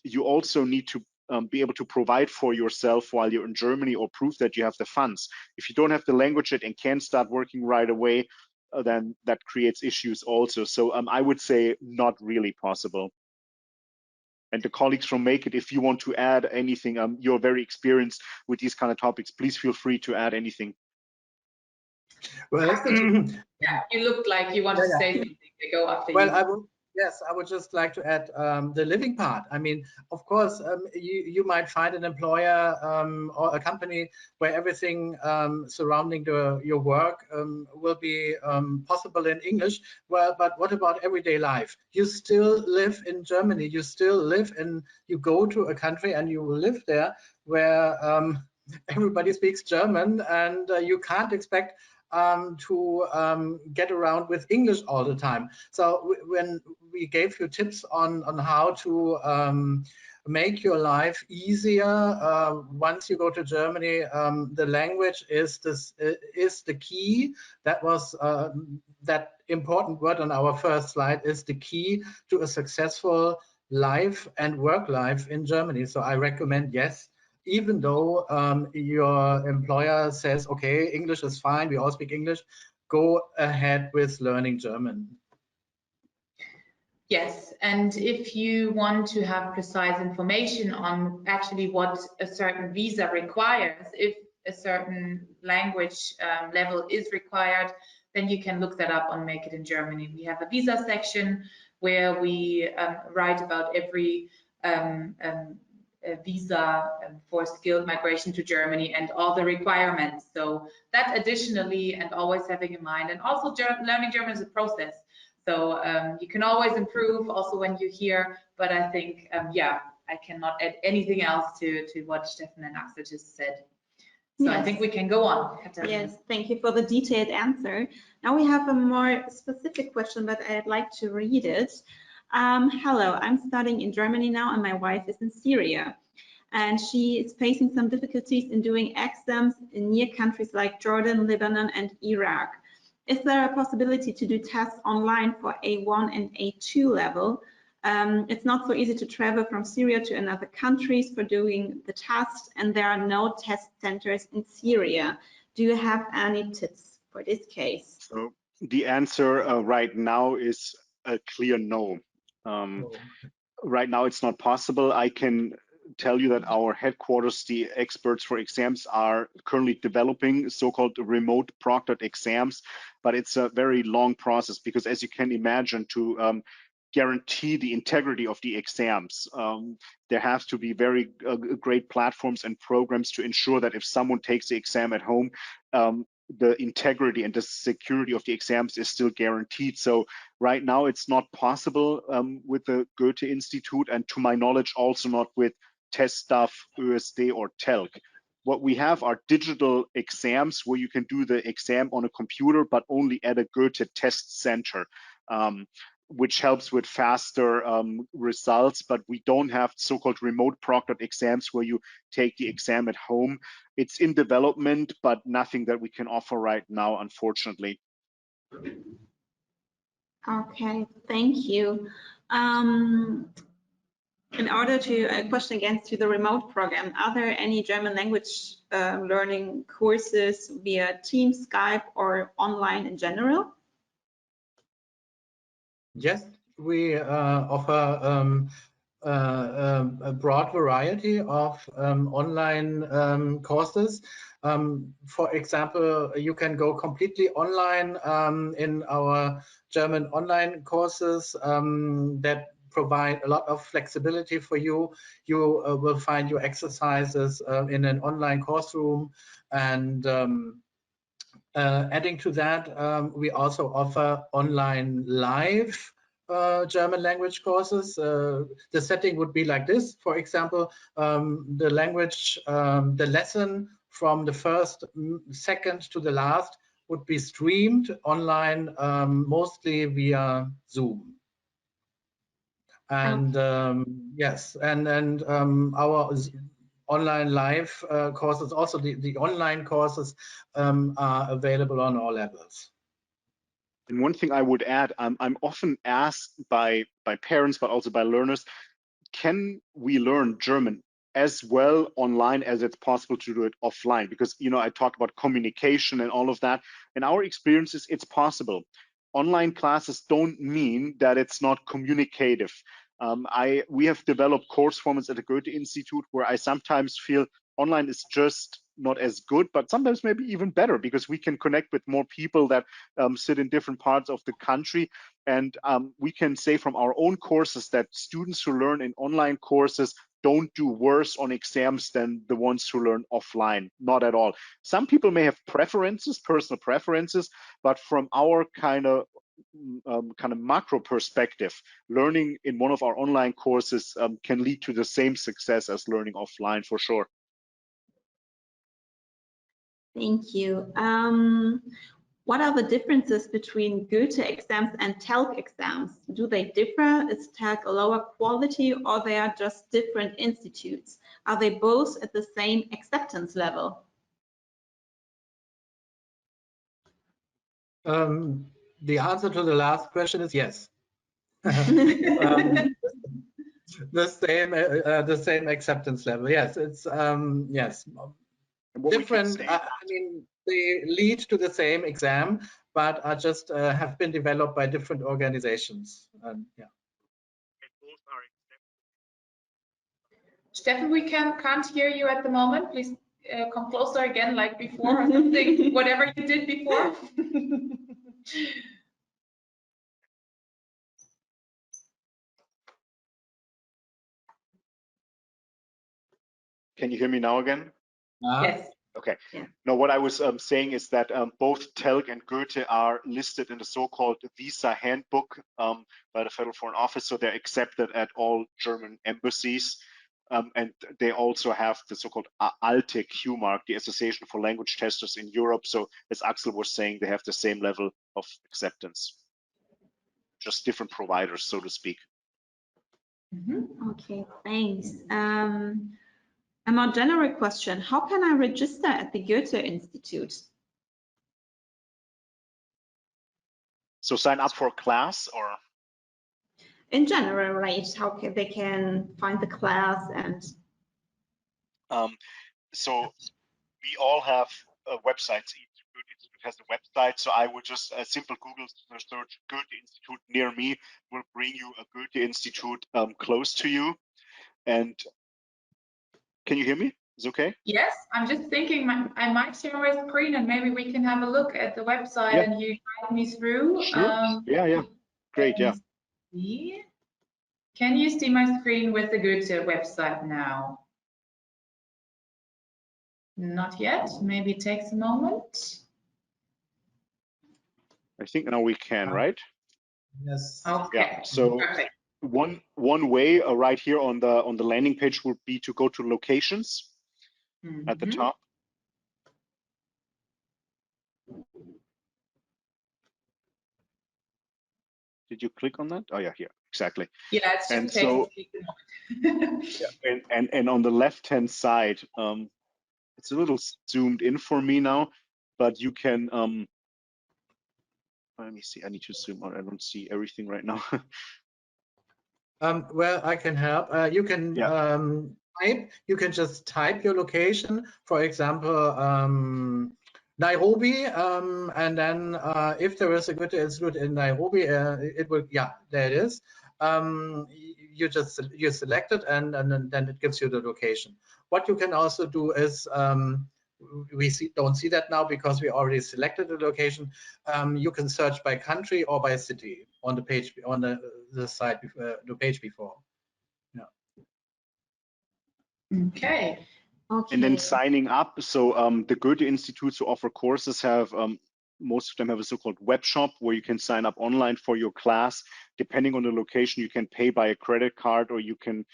you also need to be able to provide for yourself while you're in Germany, or prove that you have the funds. If you don't have the language yet and can't start working right away, then that creates issues also. So I would say not really possible. And the colleagues from Make It, if you want to add anything, you're very experienced with these kind of topics. Please feel free to add anything. Well, yeah, you looked like you wanted to say something. I go after well, you. I would just like to add the living part. I mean, of course, you might find an employer or a company where everything surrounding your work will be possible in English. Well, but what about everyday life? You still live in Germany. You still live in. You go to a country and you will live there where everybody speaks German, and you can't expect to get around with English all the time. So when we gave you tips on how to make your life easier once you go to Germany, the language is the key. That was that important word on our first slide, is the key to a successful life and work life in Germany. So I recommend, yes, even though your employer says, okay, English is fine, we all speak English, go ahead with learning German. Yes, and if you want to have precise information on actually what a certain visa requires, if a certain language level is required, then you can look that up on Make It in Germany. We have a visa section where we write about every visa for skilled migration to Germany and all the requirements. So that additionally, and always having in mind, and also learning German is a process. So you can always improve also when you're here, but I think, yeah, I cannot add anything else to what Stefan and Axel just said. So yes. I think we can go on, Katarina. Yes, thank you for the detailed answer. Now we have a more specific question, but I'd like to read it. Hello, I'm studying in Germany now, and my wife is in Syria. And she is facing some difficulties in doing exams in near countries like Jordan, Lebanon, and Iraq. Is there a possibility to do tests online for A1 and A2 level? It's not so easy to travel from Syria to another countries for doing the test, and there are no test centers in Syria. Do you have any tips for this case? So the answer right now is a clear no. Right now it's not possible. I can tell you that our headquarters, the experts for exams, are currently developing so-called remote proctored exams, but it's a very long process, because as you can imagine, to guarantee the integrity of the exams, there has to be very great platforms and programs to ensure that if someone takes the exam at home, the integrity and the security of the exams is still guaranteed. So right now it's not possible with the Goethe-Institut, and to my knowledge also not with Teststaff, ÖSD or TELC. What we have are digital exams where you can do the exam on a computer, but only at a Goethe test center, which helps with faster results. But we don't have so-called remote proctored exams where you take the exam at home. It's in development, but nothing that we can offer right now, unfortunately. Okay, thank you. In order to, a question again to the remote program, are there any German language learning courses via Teams, Skype, or online in general? Yes, we offer a broad variety of online courses. For example, you can go completely online in our German online courses that provide a lot of flexibility for you. You will find your exercises in an online course room, and adding to that, we also offer online live German language courses. The setting would be like this. For example, the lesson from the first second to the last would be streamed online, mostly via Zoom. And yes, and our online live courses, also the online courses are available on all levels. And one thing I would add, I'm often asked by parents, but also by learners, can we learn German as well online as it's possible to do it offline? Because, you know, I talked about communication and all of that. In our experiences, it's possible. Online classes don't mean that it's not communicative. We have developed course formats at the Goethe-Institut where I sometimes feel online is just not as good, but sometimes maybe even better, because we can connect with more people that sit in different parts of the country. And we can say from our own courses that students who learn in online courses don't do worse on exams than the ones who learn offline, not at all. Some people may have preferences, personal preferences, but from our kind of macro perspective, learning in one of our online courses can lead to the same success as learning offline, for sure. Thank you. What are the differences between Goethe exams and TELC exams? Do they differ? Is TELC a lower quality, or they are just different institutes? Are they both at the same acceptance level? The answer to the last question is yes. The same acceptance level. Yes, it's yes. Different. I mean, they lead to the same exam, but are just have been developed by different organizations. Yeah. Steffen, we can't hear you at the moment. Please come closer again, like before, or something. Whatever you did before. Can you hear me now again? Yes. Okay. Yeah. No, what I was saying is that both TELC and Goethe are listed in the so-called Visa Handbook by the Federal Foreign Office, so they're accepted at all German embassies. And they also have the so-called ALTE Q mark, the Association for Language Testers in Europe. So as Axel was saying, they have the same level of acceptance, just different providers, so to speak. Okay, thanks. A more general question, how can I register at the Goethe-Institut? So sign up for a class, or? In general, right? How can they find the class and? So we all have websites. Each Goethe-Institut has a website. So I would just a simple Google search Goethe-Institut near me will bring you a Goethe-Institut close to you. And can you hear me? Is it okay? Yes, I'm just thinking I might share my screen and maybe we can have a look at the website and you guide me through. Sure. Yeah. Great. Yeah. Can you see my screen with the Goethe website now? Not yet. Maybe it takes a moment. I think now we can, right? Yes. Okay. Yeah. So perfect. one way right here on the landing page would be to go to locations at the top. Did you click on that? Oh yeah, here, exactly. Yeah, it's just takes a moment. Yeah, and on the left-hand side, it's a little zoomed in for me now, but you can, let me see, I need to zoom out. I don't see everything right now. Well, I can help. You can type. You can just type your location. For example, Nairobi, and then if there is a Goethe-Institut in Nairobi, it will. Yeah, there it is. You select it, and then it gives you the location. What you can also do is we don't see that now because we already selected the location. You can search by country or by city on the page on the site the page before. Yeah. Okay. And then signing up. So the Goethe-Instituts who offer courses have most of them have a so-called web shop where you can sign up online for your class. Depending on the location, you can pay by a credit card or you can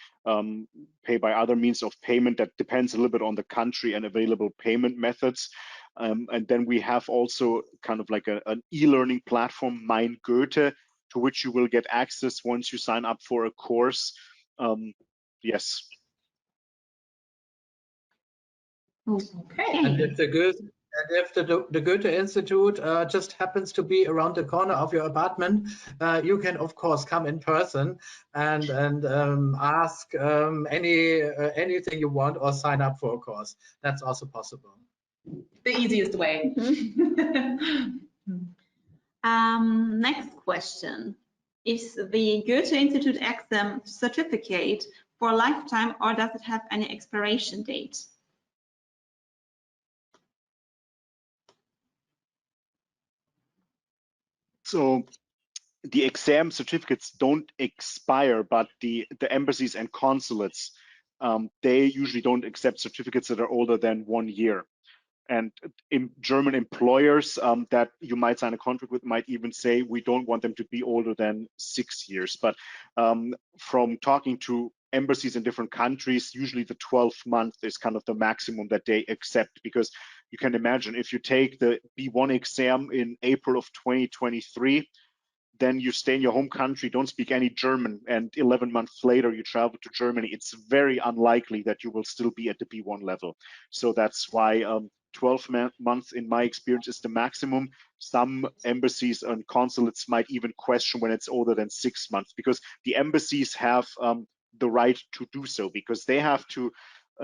pay by other means of payment. That depends a little bit on the country and available payment methods. And then we have also kind of like an e-learning platform, Mein Goethe, to which you will get access once you sign up for a course. Yes. Okay. And it's a And if the Goethe-Institut just happens to be around the corner of your apartment, you can of course come in person and ask anything you want or sign up for a course. That's also possible. The easiest way. Next question. Is the Goethe-Institut exam certificate for a lifetime, or does it have any expiration date? So the exam certificates don't expire, but the embassies and consulates, they usually don't accept certificates that are older than 1 year. And in German employers that you might sign a contract with might even say we don't want them to be older than 6 years. But from talking to embassies in different countries, usually the 12th month is kind of the maximum that they accept, because you can imagine if you take the B1 exam in April of 2023, then you stay in your home country, don't speak any German, and 11 months later you travel to Germany, it's very unlikely that you will still be at the B1 level. So that's why 12 months in my experience is the maximum. Some embassies and consulates might even question when it's older than 6 months, because the embassies have the right to do so, because they have to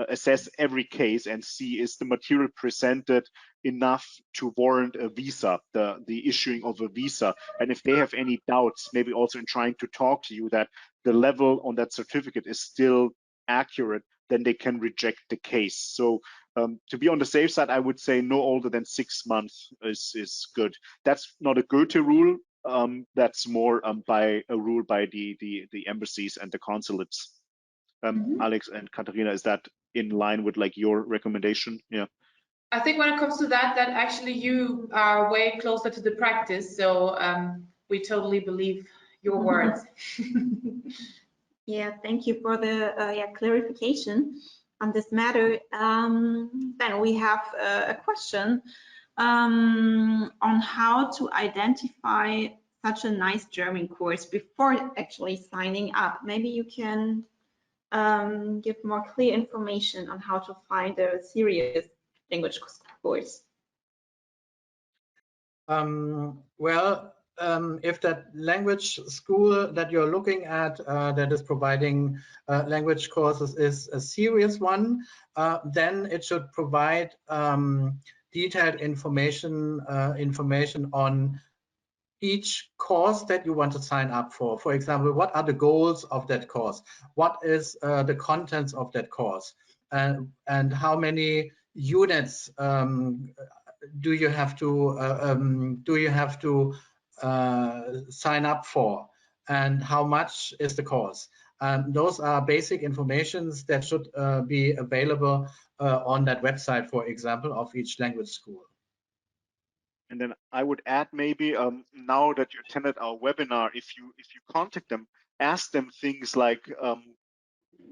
assess every case and see, is the material presented enough to warrant a visa, the issuing of a visa. And if they have any doubts, maybe also in trying to talk to you that the level on that certificate is still accurate, then they can reject the case. So to be on the safe side, I would say no older than 6 months is good. That's not a Goethe rule. That's more by a rule by the embassies and the consulates. Alex and Katharina, is that in line with like your recommendation? Yeah. I think when it comes to that actually you are way closer to the practice. So we totally believe your words. Yeah, thank you for the clarification on this matter. Then we have a question on how to identify such a nice German course before actually signing up. Maybe you can give more clear information on how to find a serious language course. Well, if that language school that you're looking at that is providing language courses is a serious one, then it should provide detailed information on each course that you want to sign up for. For example, what are the goals of that course? What is the contents of that course? And how many units do you have to sign up for, and how much is the course? Those are basic informations that should be available on that website, for example, of each language school. And then I would add maybe now that you attended our webinar, if you contact them, ask them things like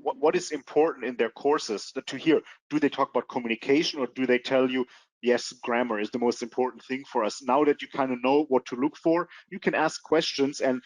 what is important in their courses to hear. Do they talk about communication, or do they tell you, yes, grammar is the most important thing for us? Now that you kind of know what to look for, you can ask questions, and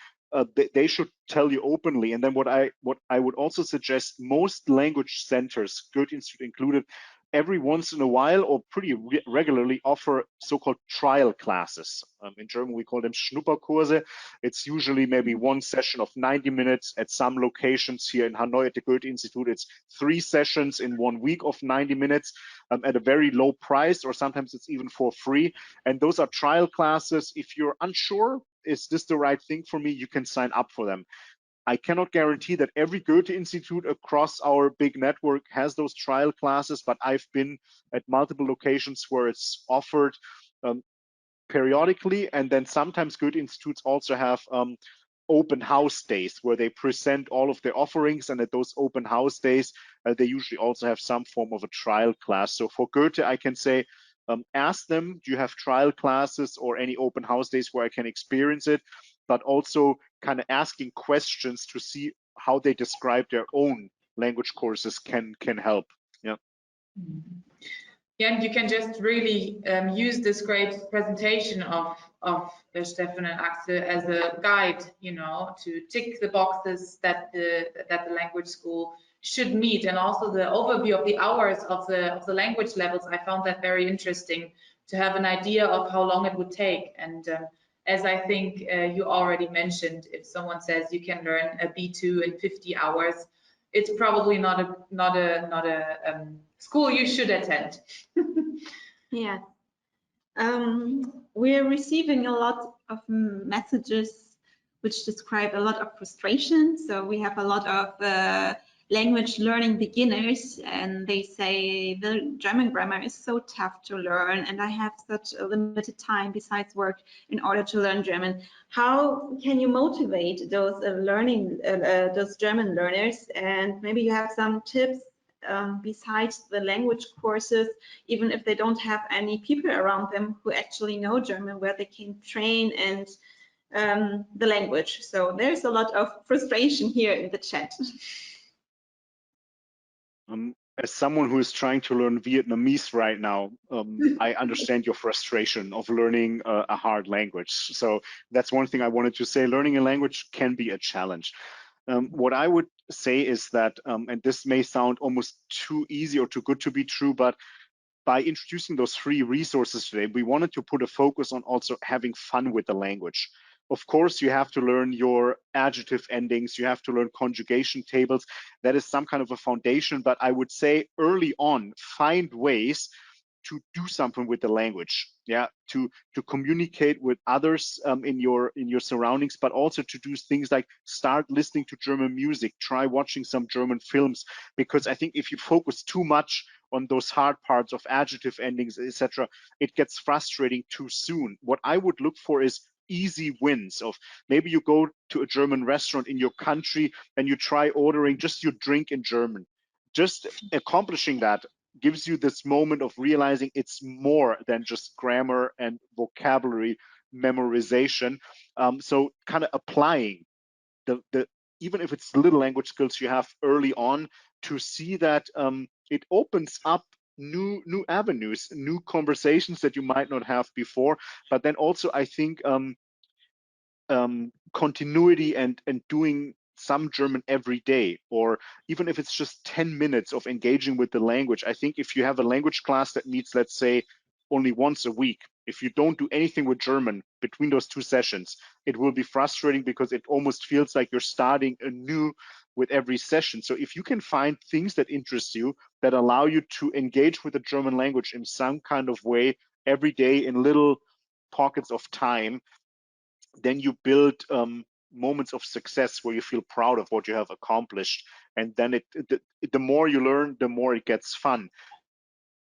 they should tell you openly. And then what I would also suggest, most language centers, Goethe-Institut included, every once in a while or pretty regularly offer so-called trial classes. In German, we call them Schnupperkurse. It's usually maybe one session of 90 minutes. At some locations here in Hanoi at the Goethe-Institut, it's 3 sessions in 1 week of 90 minutes at a very low price, or sometimes it's even for free. And those are trial classes. If you're unsure, is this the right thing for me, you can sign up for them. I cannot guarantee that every Goethe-Institut across our big network has those trial classes, but I've been at multiple locations where it's offered periodically. And then sometimes Goethe-Instituts also have open house days where they present all of their offerings. And at those open house days, they usually also have some form of a trial class. So for Goethe, I can say, ask them, do you have trial classes or any open house days where I can experience it? But also kind of asking questions to see how they describe their own language courses can help. Yeah. Yeah, and you can just really use this great presentation of Stefan and Axel as a guide, you know, to tick the boxes that the language school should meet, and also the overview of the hours of the language levels. I found that very interesting, have an idea of how long it would take. And as I think you already mentioned, if someone says you can learn a B2 in 50 hours, it's probably not a school you should attend. Yeah. We're receiving a lot of messages which describe a lot of frustration. So we have a lot of language learning beginners, and they say the German grammar is so tough to learn, and I have such a limited time besides work in order to learn German. How can you motivate those those German learners? And maybe you have some tips besides the language courses, even if they don't have any people around them who actually know German, where they can train and the language. So there's a lot of frustration here in the chat. As someone who is trying to learn Vietnamese right now, I understand your frustration of learning a hard language. So that's one thing I wanted to say. Learning a language can be a challenge. What I would say is that, and this may sound almost too easy or too good to be true, but by introducing those free resources today, we wanted to put a focus on also having fun with the language. Of course, you have to learn your adjective endings, you have to learn conjugation tables. That is some kind of a foundation, but I would say early on, find ways to do something with the language, yeah, to communicate with others in your surroundings, but also to do things like start listening to German music, try watching some German films, because I think if you focus too much on those hard parts of adjective endings, etc., it gets frustrating too soon. What I would look for is easy wins of maybe you go to a German restaurant in your country and you try ordering just your drink in German. Just accomplishing that gives you this moment of realizing it's more than just grammar and vocabulary memorization. So kind of applying the even if it's little language skills you have early on, to see that it opens up new avenues, new conversations that you might not have before. But then also I think continuity and doing some German every day, or even if it's just 10 minutes of engaging with the language. I think if you have a language class that meets, let's say, only once a week, if you don't do anything with German between those two sessions, it will be frustrating because it almost feels like you're starting anew with every session. So if you can find things that interest you, that allow you to engage with the German language in some kind of way every day in little pockets of time, then you build moments of success where you feel proud of what you have accomplished. And then the more you learn, the more it gets fun.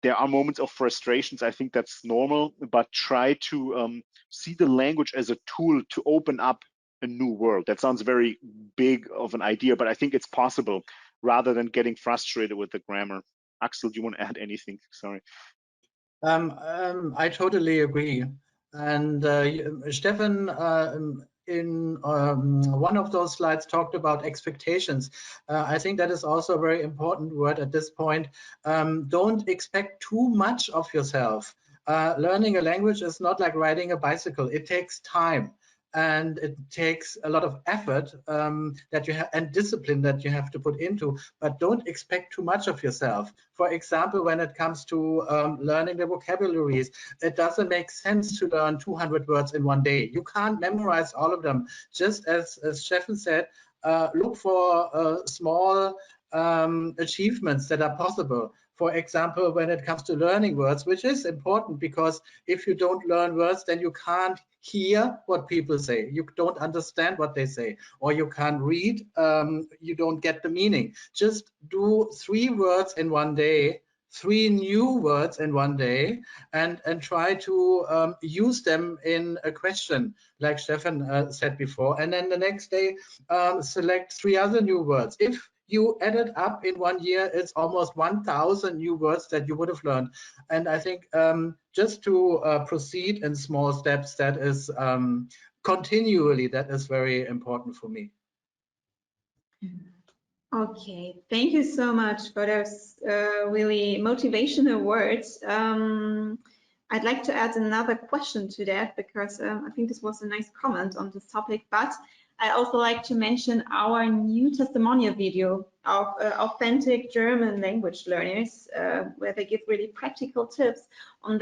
There are moments of frustrations. I think that's normal, but try to see the language as a tool to open up a new world. That sounds very big of an idea, but I think it's possible, rather than getting frustrated with the grammar. Axel, do you want to add anything? Sorry. I totally agree. And Stefan, in one of those slides, talked about expectations. I think that is also a very important word at this point. Don't expect too much of yourself. Learning a language is not like riding a bicycle. It takes time. And it takes a lot of effort that you have and discipline that you have to put into, but don't expect too much of yourself. For example, when it comes to learning the vocabularies, it doesn't make sense to learn 200 words in one day. You can't memorize all of them. Just as Stefan said, look for small achievements that are possible. For example, when it comes to learning words, which is important, because if you don't learn words, then you can't hear what people say. You don't understand what they say, or you can't read. You don't get the meaning. Just do 3 words in one day, 3 new words in one day, and try to use them in a question, like Stefan said before. And then the next day, select 3 other new words. If you add it up in 1 year, it's almost 1,000 new words that you would have learned. And I think just to proceed in small steps, that is continually, that is very important for me. Okay, thank you so much for those really motivational words. I'd like to add another question to that, because I think this was a nice comment on this topic, but I also like to mention our new testimonial video of authentic German language learners, where they give really practical tips on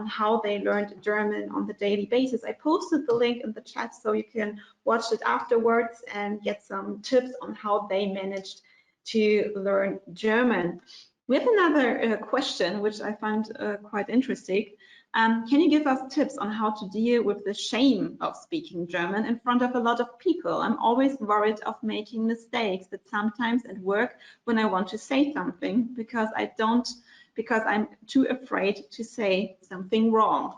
how they learned German on the daily basis. I posted the link in the chat so you can watch it afterwards and get some tips on how they managed to learn German. We have another question, which I found quite interesting. Can you give us tips on how to deal with the shame of speaking German in front of a lot of people? I'm always worried of making mistakes, but sometimes at work when I want to say something because I'm too afraid to say something wrong.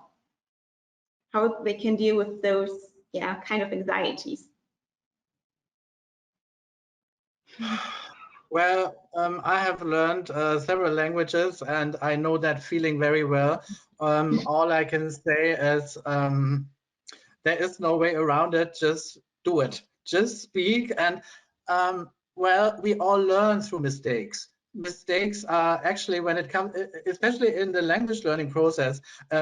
How they can deal with those, kind of anxieties. Well, I have learned several languages and I know that feeling very well. All I can say is there is no way around it. Just do it. Just speak. And well, we all learn through mistakes. Mistakes are actually, when it comes, especially in the language learning process,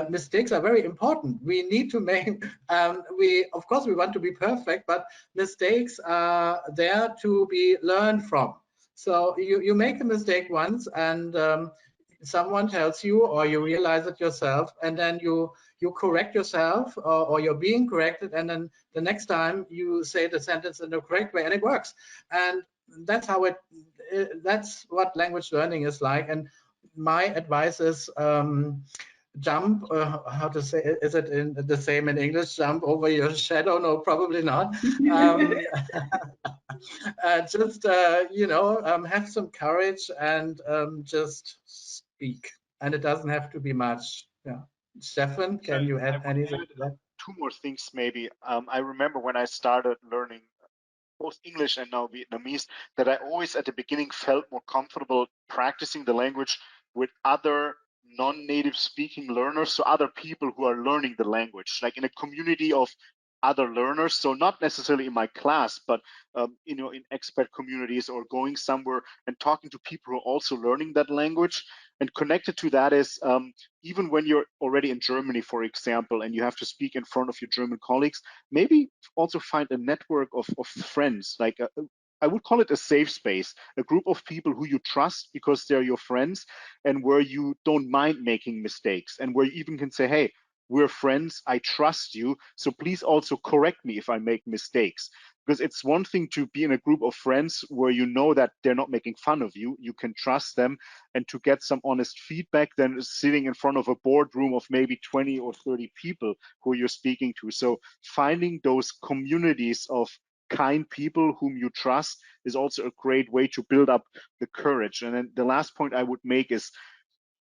mistakes are very important. We need to make, of course, we want to be perfect, but mistakes are there to be learned from. So you make a mistake once and someone tells you, or you realize it yourself, and then you correct yourself, or you're being corrected, and then the next time you say the sentence in the correct way and it works. And that's how that's what language learning is like. And my advice is jump, how to say, is it the same in English, jump over your shadow? No, probably not. Just have some courage and just speak, and it doesn't have to be much. Yeah. Stefan, can you add anything to that? Two more things maybe. I remember when I started learning both English and now Vietnamese, that I always at the beginning felt more comfortable practicing the language with other non-native speaking learners, so other people who are learning the language, like in a community of other learners. So not necessarily in my class, but in expat communities, or going somewhere and talking to people who are also learning that language. And connected to that is even when you're already in Germany, for example, and you have to speak in front of your German colleagues, maybe also find a network of friends, like I would call it a safe space, a group of people who you trust because they're your friends, and where you don't mind making mistakes, and where you even can say, hey, we're friends, I trust you, so please also correct me if I make mistakes. Because it's one thing to be in a group of friends where you know that they're not making fun of you, you can trust them, and to get some honest feedback than sitting in front of a boardroom of maybe 20 or 30 people who you're speaking to. So finding those communities of kind people whom you trust is also a great way to build up the courage. And then the last point I would make is,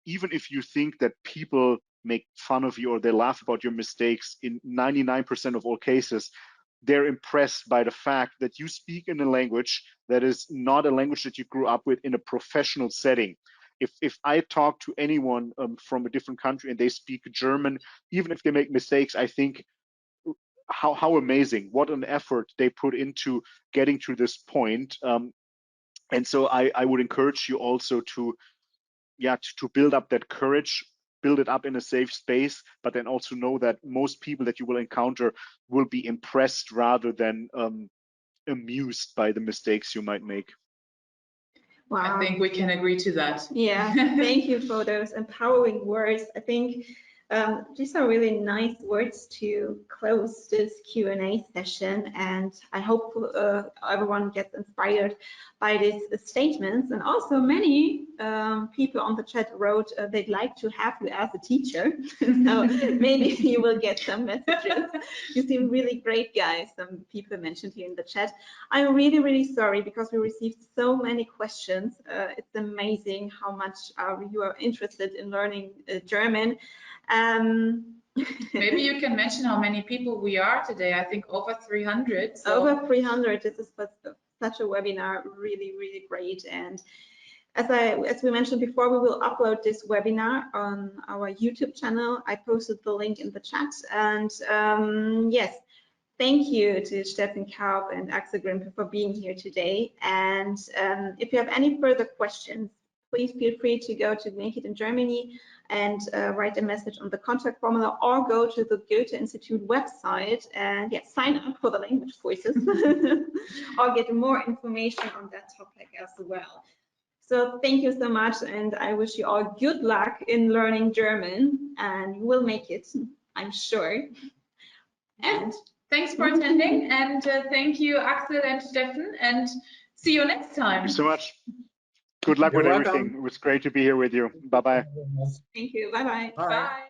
even if you think that people make fun of you or they laugh about your mistakes, in 99% of all cases, they're impressed by the fact that you speak in a language that is not a language that you grew up with in a professional setting. If I talk to anyone from a different country and they speak German, even if they make mistakes, I think how amazing, what an effort they put into getting to this point. And so I would encourage you also to build up that courage, build it up in a safe space, but then also know that most people that you will encounter will be impressed rather than amused by the mistakes you might make. Wow. I think we can agree to that. Yeah, thank you for those empowering words. I think these are really nice words to close this Q&A session, and I hope everyone gets inspired by these statements. And also many people on the chat wrote they'd like to have you as a teacher, so maybe you will get some messages. You seem really great, guys. Some people mentioned here in the chat. I'm really, really sorry because we received so many questions. It's amazing how much you are interested in learning German. Maybe you can mention how many people we are today. I think over 300. So. Over 300. This is such a webinar, really, really great. And as we mentioned before, we will upload this webinar on our YouTube channel. I posted the link in the chat. And yes, thank you to Stefan Kaub and Axel Grimpe for being here today. And if you have any further questions, please feel free to go to Make It in Germany and write a message on the contact formula, or go to the Goethe-Institut website and sign up for the language courses or get more information on that topic as well. So thank you so much, and I wish you all good luck in learning German, and you will make it, I'm sure. And thanks for attending, and thank you, Axel and Steffen, and see you next time. Thank you so much. Good luck You're with welcome. everything. It was great to be here with you. Bye-bye. Thank you. Bye-bye. Bye. Bye.